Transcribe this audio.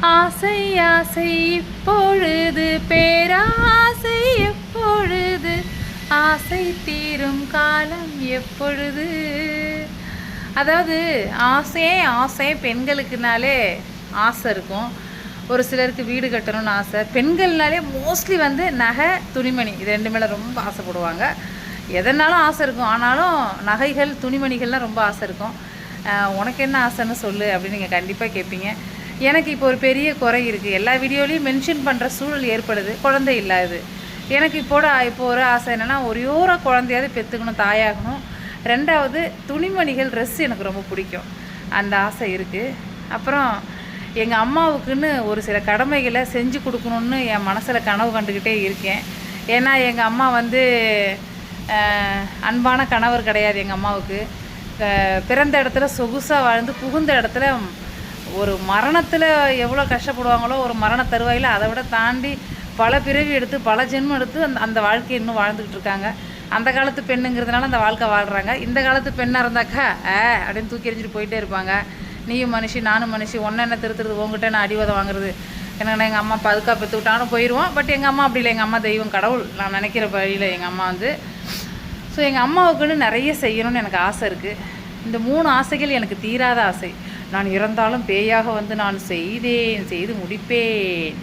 ஆசை ஆசை இப்பொழுது பேராசை எப்பொழுது ஆசை தீரும் காலம் எப்பொழுது. அதாவது ஆசை பெண்களுக்குனாலே ஆசை இருக்கும். ஒரு சிலருக்கு வீடு கட்டணும்னு ஆசை. பெண்கள்னாலே மோஸ்ட்லி வந்து நகை துணிமணி இது ரெண்டு மேலே ரொம்ப ஆசைப்படுவாங்க. எதனாலும் ஆசை இருக்கும். ஆனாலும் நகைகள் துணிமணிகள்லாம் ரொம்ப ஆசை இருக்கும். உனக்கு என்ன ஆசைன்னு சொல்லு அப்படின்னு நீங்கள் கண்டிப்பாக கேட்பீங்க. எனக்கு இப்போ ஒரு பெரிய குறை இருக்குது. எல்லா வீடியோலையும் மென்ஷன் பண்ணுற சூழல் ஏற்படுது, குழந்தை இல்லாது. எனக்கு இப்போ ஒரு ஆசை என்னென்னா ஒரே ஒரு குழந்தையாவது பெற்றுக்கணும், தாயாகணும். ரெண்டாவது துணிமணிகள் ட்ரெஸ் எனக்கு ரொம்ப பிடிக்கும், அந்த ஆசை இருக்குது. அப்புறம் எங்கள் அம்மாவுக்குன்னு ஒரு சில கடமைகளை செஞ்சு கொடுக்கணுன்னு என் மனசில் கனவு கண்டுக்கிட்டே இருக்கேன். ஏன்னா எங்கள் அம்மா வந்து அன்பான கணவர் கிடையாது. எங்கள் அம்மாவுக்கு பிறந்த இடத்துல சொகுசாக வாழ்ந்து புகுந்த இடத்துல ஒரு மரணத்தில் எவ்வளோ கஷ்டப்படுவாங்களோ, ஒரு மரண தருவாயில் அதை விட தாண்டி பல பிறவி எடுத்து பல ஜென்மம் எடுத்து அந்த வாழ்க்கையை இன்னும் வாழ்ந்துக்கிட்டு இருக்காங்க. அந்த காலத்து பெண்ணுங்கிறதுனால அந்த வாழ்க்கை வாழ்கிறாங்க. இந்த காலத்து பெண்ணாக இருந்தாக்கா அப்படின்னு தூக்கி எறிஞ்சிட்டு போயிட்டே இருப்பாங்க. நீயும் மனுஷி நானும் மனுஷி, ஒன்று என்ன திருத்துறது, உங்ககிட்ட நான் அடிவாதம் வாங்குறது, என்னென்ன எங்கள் அம்மா பதுக்கா பெற்று விட்டாலும் போயிடுவோம். பட் எங்கள் அம்மா அப்படி இல்லை. எங்கள் அம்மா தெய்வம், கடவுள். நான் நினைக்கிற வழியில் எங்கள் அம்மா வந்து ஸோ எங்கள் அம்மாவுக்குன்னு நிறைய செய்யணும்னு எனக்கு ஆசை இருக்குது. இந்த 3 ஆசைகள் எனக்கு தீராத ஆசை. நான் இறந்தாலும் பேயாக வந்து நான் செய்து முடிப்பேன்.